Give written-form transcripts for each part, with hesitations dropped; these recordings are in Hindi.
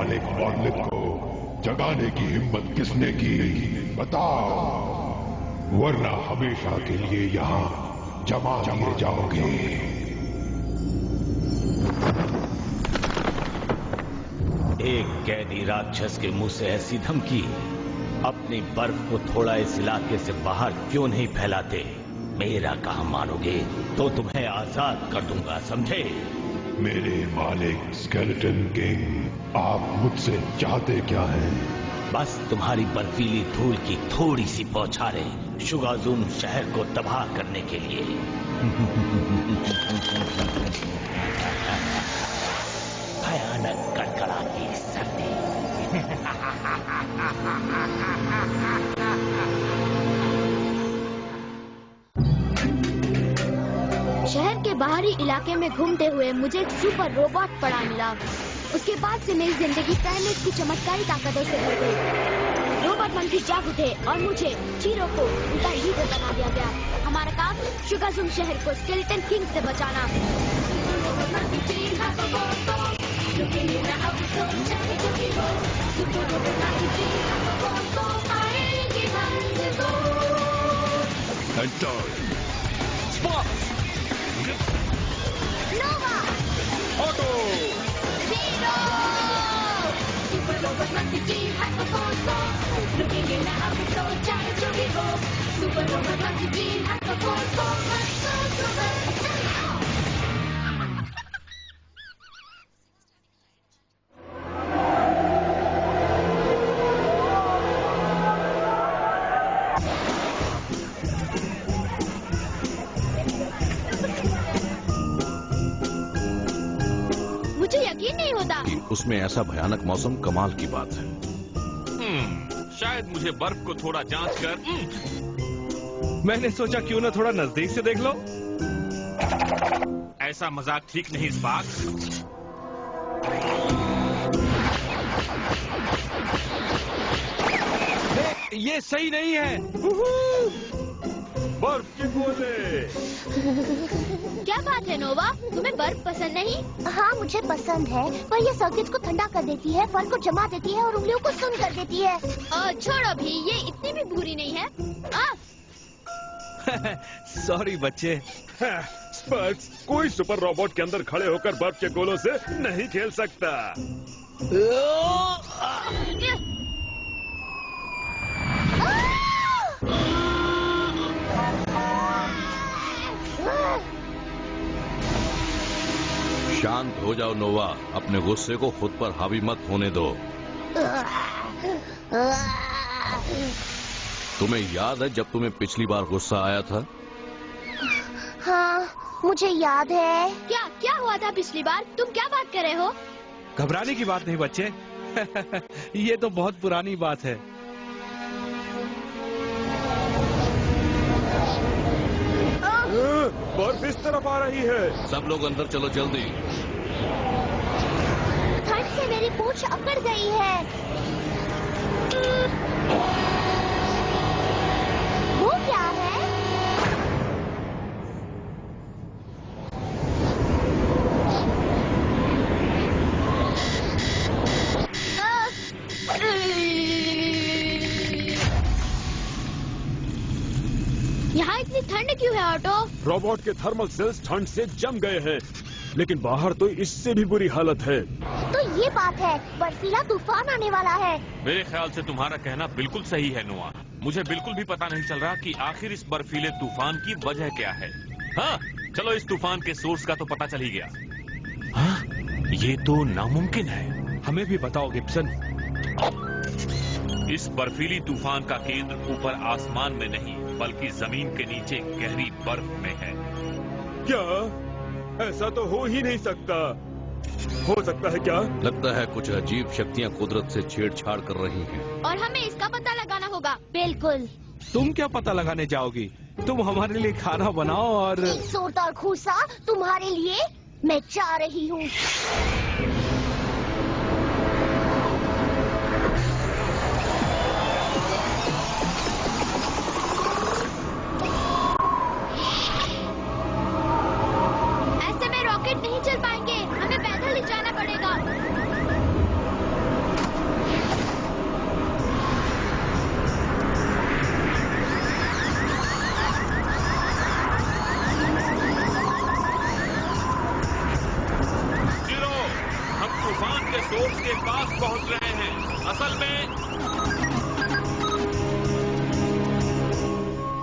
मालिक मौलिक को जगाने की हिम्मत किसने की, बताओ, वरना हमेशा के लिए यहाँ जमा किए जाओगे। एक कैदी राक्षस के मुंह से ऐसी धमकी, अपनी बर्फ को थोड़ा इस इलाके से बाहर क्यों नहीं फैलाते? मेरा कहा मानोगे तो तुम्हें आजाद कर दूंगा, समझे? मेरे मालिक स्केलेटन किंग, आप मुझसे चाहते क्या हैं? बस तुम्हारी बर्फीली धूल की थोड़ी सी बौछारें शुगाजुम शहर को तबाह करने के लिए। भयानक कड़कड़ाती सर्दी। शहर के बाहरी इलाके में घूमते हुए मुझे एक सुपर रोबोट पड़ा मिला। उसके बाद से मेरी जिंदगी पहले की चमत्कारी ताकतों से भर गई। रोबोट मंकी जाग उठे और मुझे चीरों को उल्टा लीडर बना दिया गया। हमारा काम शुगाजुम शहर को स्केलेटन किंग से बचाना। Nova! Auto! Hero! Super robot monkey G hack force, looking in now we so giant to be go. Super robot monkey G hack force, super. उसमें ऐसा भयानक मौसम कमाल की बात है। शायद मुझे बर्फ को थोड़ा जांच कर मैंने सोचा क्यों ना थोड़ा नजदीक से देख लो। ऐसा मजाक ठीक नहीं स्पार्क। ये सही नहीं है। बर्फ के गोले। क्या बात है नोवा, तुम्हें बर्फ पसंद नहीं? हाँ मुझे पसंद है, पर ये सर्किट को ठंडा कर देती है, फल को जमा देती है और उंगलियों को सुन्न कर देती है। छोड़ो भी, ये इतनी भी बुरी नहीं है। सॉरी बच्चे। स्पर्क्स, कोई सुपर रोबोट के अंदर खड़े होकर बर्फ के गोलों से नहीं खेल सकता। शांत हो जाओ नोवा, अपने गुस्से को खुद पर हावी मत होने दो। तुम्हें याद है जब तुम्हें पिछली बार गुस्सा आया था? हाँ मुझे याद है। क्या हुआ था पिछली बार? तुम क्या बात कर रहे हो? घबराने की बात नहीं बच्चे। ये तो बहुत पुरानी बात है। बर्फ इस तरफ आ रही है। सब लोग अंदर चलो जल्दी। ठंड से मेरी पूंछ अकड़ गई है। वो क्या है? यहाँ इतनी ठंड क्यों है ऑटो? रोबोट के थर्मल सेल्स ठंड से जम गए हैं, लेकिन बाहर तो इससे भी बुरी हालत है। तो ये बात है, बर्फीला तूफान आने वाला है। मेरे ख्याल से तुम्हारा कहना बिल्कुल सही है नोआ। मुझे बिल्कुल भी पता नहीं चल रहा कि आखिर इस बर्फीले तूफान की वजह क्या है। हाँ, चलो इस तूफान के सोर्स का तो पता चल ही गया। हाँ, ये तो नामुमकिन है। हमें भी बताओ गिब्सन। इस बर्फीली तूफान का केंद्र ऊपर आसमान में नहीं, बल्कि जमीन के नीचे गहरी बर्फ में है। क्या? ऐसा तो हो ही नहीं सकता। हो सकता है क्या? लगता है कुछ अजीब शक्तियां कुदरत से छेड़छाड़ कर रही हैं। और हमें इसका पता लगाना होगा। बिल्कुल। तुम क्या पता लगाने जाओगी? तुम हमारे लिए खाना बनाओ और एक जोरदार घूसा तुम्हारे लिए मैं चाह रही हूँ। ऐसे में रॉकेट नहीं चल पाएंगे, हमें पैदल ही जाना पड़ेगा। पहुंच रहे हैं। असल में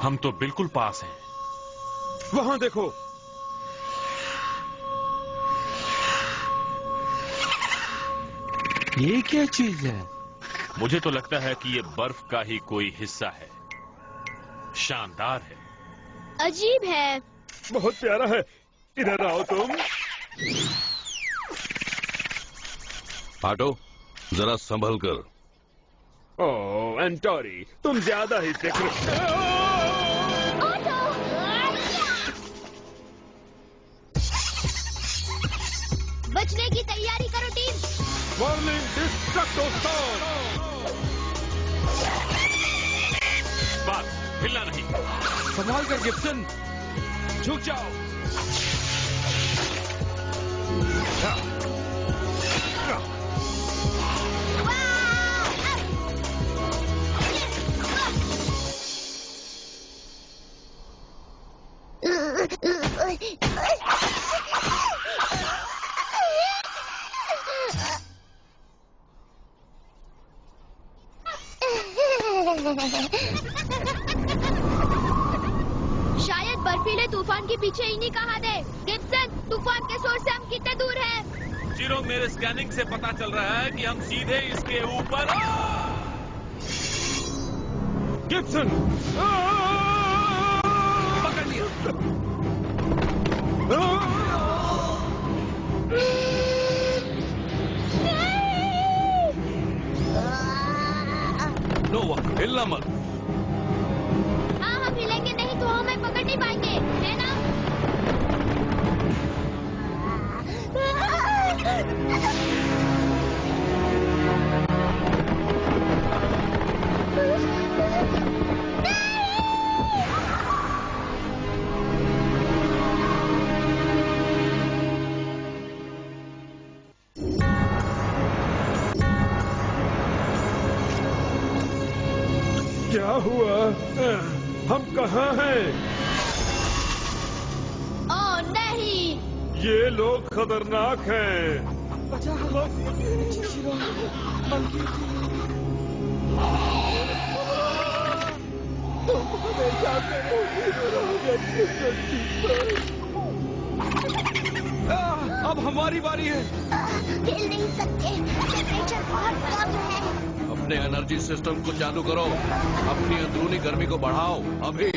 हम तो बिल्कुल पास हैं। वहां देखो। ये क्या चीज है? मुझे तो लगता है कि ये बर्फ का ही कोई हिस्सा है। शानदार है। अजीब है। बहुत प्यारा है। इधर आओ तुम। ऑटो, जरा संभल कर। ओह एंटोरी, तुम ज्यादा ही देख रहे हो। बचने की तैयारी करो टीम। Warning डिस्ट्रक्टो storm. बस हिलना नहीं। संभाल कर गिब्सन, झुक जाओ। शायद बर्फीले तूफान के पीछे इन्हीं का हाथ है। गिब्सन, तूफान के सोर्स से हम कितने दूर हैं? जीरो, मेरे स्कैनिंग से पता चल रहा है कि हम सीधे इसके ऊपर। गिब्सन, पकड़ लिया। नोवा, हिलना मत। हाँ, हम हिलेंगे नहीं तो हमें पकड़ नहीं पाएंगे, है ना? क्या हुआ? हम कहाँ हैं? ओह नहीं! ये लोग खतरनाक हैं। अब हमारी बारी है। हिल नहीं सकते, टेम्परेचर बहुत कम है। अपने एनर्जी सिस्टम को चालू करो। अपनी अंदरूनी गर्मी को बढ़ाओ अभी।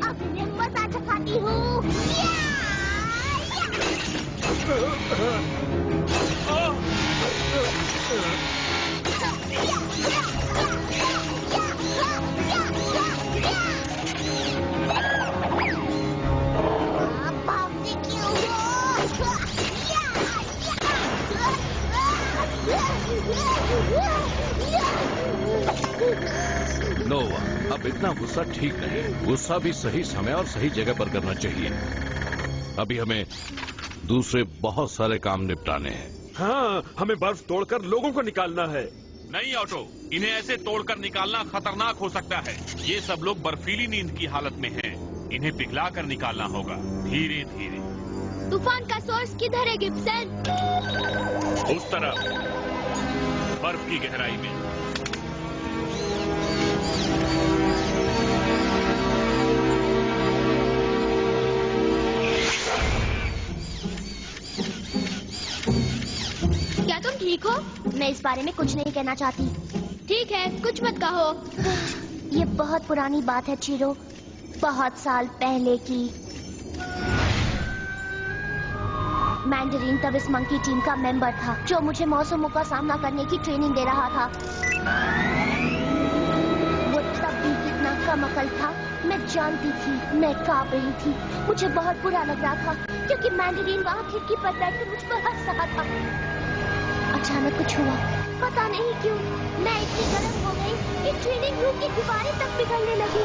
अब मैं मजा चखाती हूँ। भागते क्यों हो? नोवा, अब इतना गुस्सा ठीक नहीं। गुस्सा भी सही समय और सही जगह पर करना चाहिए। अभी हमें दूसरे बहुत सारे काम निपटाने हैं। हाँ, हमें बर्फ तोड़कर लोगों को निकालना है। नहीं ऑटो, इन्हें ऐसे तोड़कर निकालना खतरनाक हो सकता है। ये सब लोग बर्फीली नींद की हालत में हैं। इन्हें पिघलाकर निकालना होगा, धीरे धीरे। तूफान का सोर्स किधर है गिब्सन? उस तरफ, बर्फ की गहराई में। क्या तुम ठीक हो? मैं इस बारे में कुछ नहीं कहना चाहती। ठीक है, कुछ मत कहो। ये बहुत पुरानी बात है चीरो, बहुत साल पहले की। मैंडरीन तब इस मंकी टीम का मेंबर था, जो मुझे मौसमों का सामना करने की ट्रेनिंग दे रहा था। वो तब भी कितना कम अकल था, मैं जानती थी। मैं कांप रही थी, मुझे बहुत बुरा लग रहा था, क्योंकि मैंडरीन वहाँ खिड़की पर बैठकर मुझ पर हंस रहा था। अचानक कुछ हुआ, पता नहीं क्यों। मैं इतनी गर्म हो गई कि ट्रेनिंग रूम की दीवारें तक पिघलने लगी।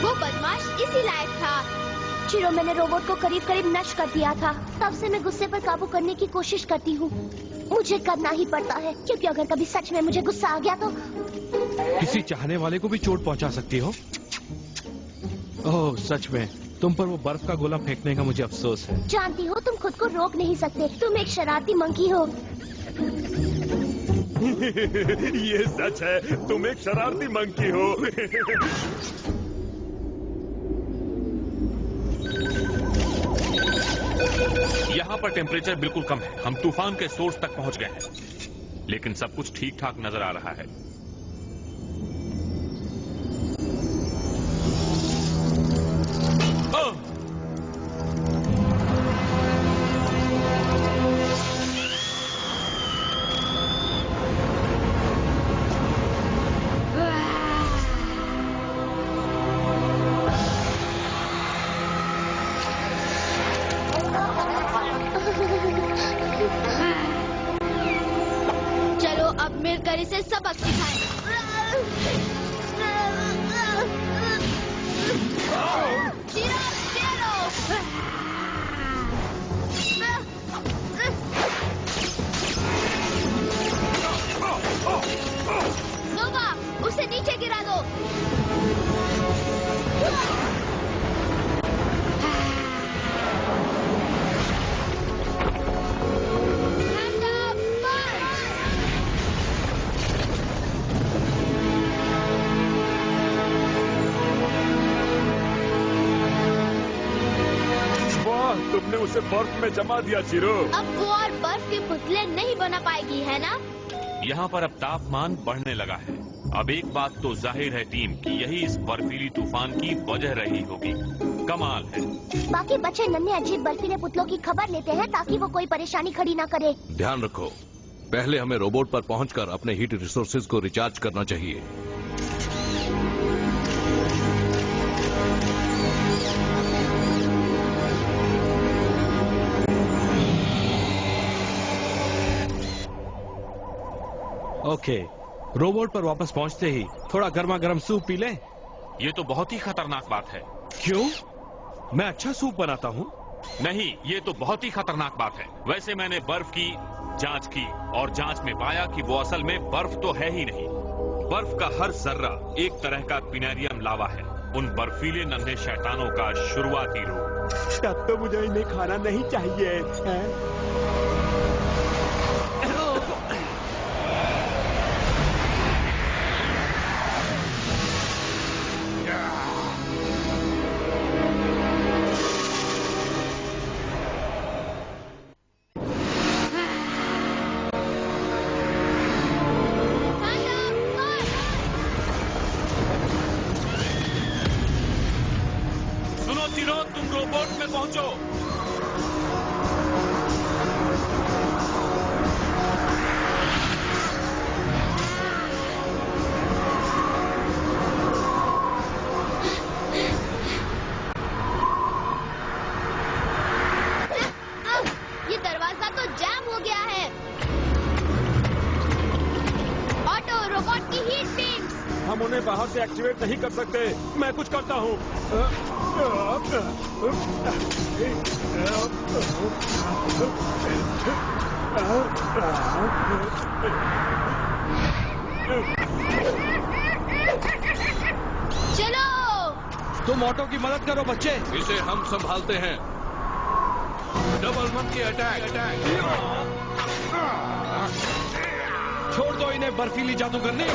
वो बदमाश इसी लायक था। चिरो, मैंने रोबोट को करीब करीब नष्ट कर दिया था। तब से मैं गुस्से पर काबू करने की कोशिश करती हूँ। मुझे करना ही पड़ता है, क्योंकि अगर कभी सच में मुझे गुस्सा आ गया तो किसी चाहने वाले को भी चोट पहुंचा सकती हो। ओह, सच में तुम पर वो बर्फ का गोला फेंकने का मुझे अफसोस है। जानती हो, तुम खुद को रोक नहीं सकते। तुम एक शरारती मंकी हो। ये सच है, तुम एक शरारती मंकी हो। यहाँ पर टेम्परेचर बिल्कुल कम है। हम तूफान के सोर्स तक पहुंच गए हैं, लेकिन सब कुछ ठीक ठाक नजर आ रहा है। चलो अब मिलकर इसे सबक सिखाएं। चिरो, चिरो। नोवा, उसे नीचे गिरा दो। तुमने उसे बर्फ में जमा दिया चिरो। अब वो और बर्फ के पुतले नहीं बना पाएगी, है ना? यहाँ पर अब तापमान बढ़ने लगा है। अब एक बात तो जाहिर है टीम, कि यही इस बर्फीली तूफान की वजह रही होगी। कमाल है। बाकी बच्चे नन्हे अजीब बर्फीले पुतलों की खबर लेते हैं ताकि वो कोई परेशानी खड़ी ना करे। ध्यान रखो, पहले हमें रोबोट पर पहुंचकर अपने हीट रिसोर्सेज को रिचार्ज करना चाहिए। ओके, रोबोट पर वापस पहुंचते ही थोड़ा गर्मा गर्म सूप पी लें। ये तो बहुत ही खतरनाक बात है। क्यों? मैं अच्छा सूप बनाता हूँ। नहीं, ये तो बहुत ही खतरनाक बात है। वैसे मैंने बर्फ की जांच की और जांच में पाया कि वो असल में बर्फ तो है ही नहीं। बर्फ का हर जर्रा एक तरह का पिनेरियम लावा है, उन बर्फीले नन्हे शैतानों का शुरुआती रूप। तब तो मुझे इन्हें खाना नहीं चाहिए है? सुनो तीनों, तुम रोबोट में पहुंचो। ये दरवाजा तो जैम हो गया है। ऑटो, रोबोट की हीट बीम। हम उन्हें बाहर से एक्टिवेट नहीं कर सकते। मैं कुछ करता हूँ। चलो, तुम ऑटो की मदद करो बच्चे। इसे हम संभालते हैं। Double monkey attack. छोड़ दो इन्हें बर्फीली जादूगरनी।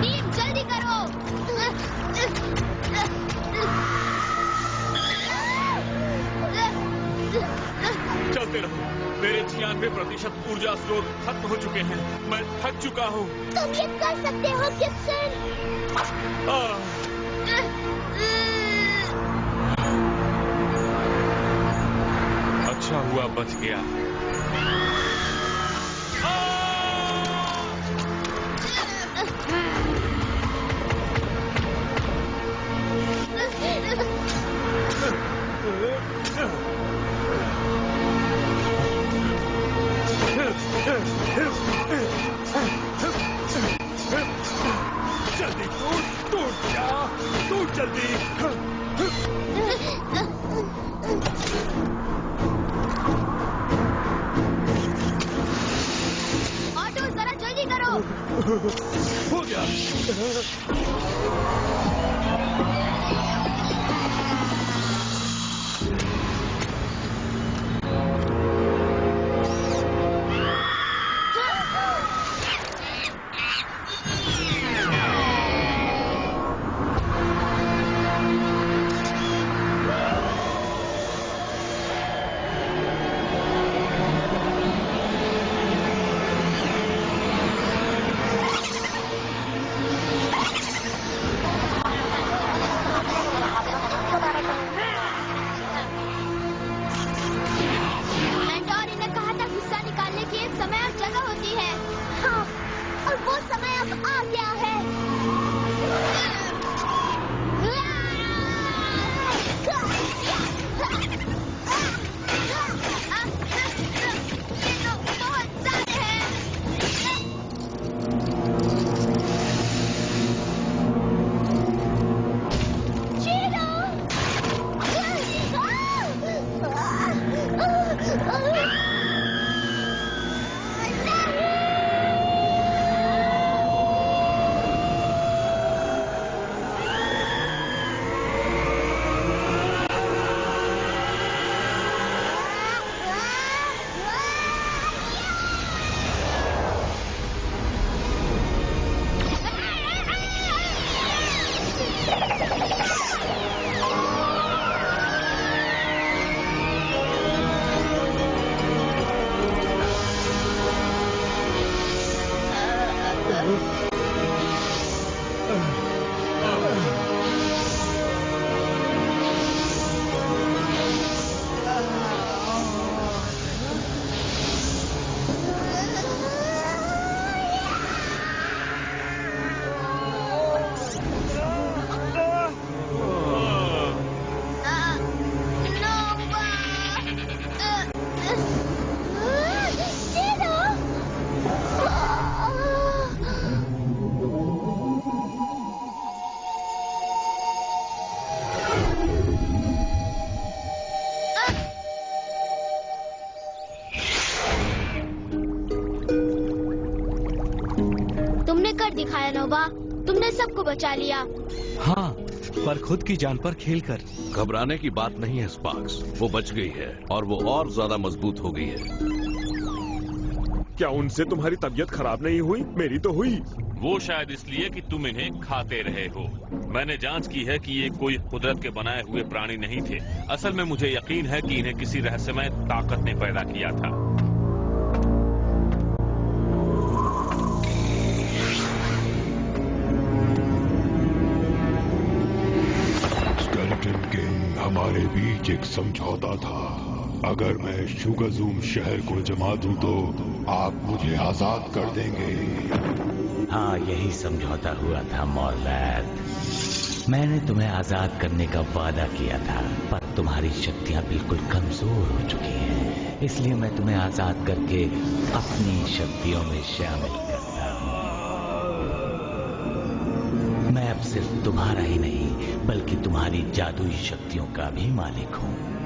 टीम जल्दी करो। चलते रहो। मेरे 96% ऊर्जा स्रोत खत्म हो चुके हैं। मैं थक चुका हूँ। तुम ये कर सकते हो किप्सन। अच्छा हुआ बच गया। जल्दी टूट जा, टूट जल्दी। ऑटो जरा जल्दी करो। हो गया। दिखाया नोबा, तुमने सबको बचा लिया। हाँ, पर खुद की जान पर खेलकर। घबराने की बात नहीं है स्पार्क्स, वो बच गई है और वो और ज्यादा मजबूत हो गई है। क्या उनसे तुम्हारी तबीयत खराब नहीं हुई? मेरी तो हुई। वो शायद इसलिए कि तुम इन्हें खाते रहे हो। मैंने जांच की है कि ये कोई कुदरत के बनाए हुए प्राणी नहीं थे। असल में मुझे यकीन है कि इन्हें किसी रहस्यमय ताकत ने पैदा किया था। स्केलेटन किंग, हमारे बीच एक समझौता था। अगर मैं शुगरजूम शहर को जमा दूं तो आप मुझे आजाद कर देंगे। हाँ, यही समझौता हुआ था मॉर्लैथ। मैंने तुम्हें आजाद करने का वादा किया था, पर तुम्हारी शक्तियां बिल्कुल कमजोर हो चुकी हैं। इसलिए मैं तुम्हें आजाद करके अपनी शक्तियों में शामिल करता हूँ। मैं अब सिर्फ तुम्हारा ही नहीं, बल्कि तुम्हारी जादुई शक्तियों का भी मालिक हूँ।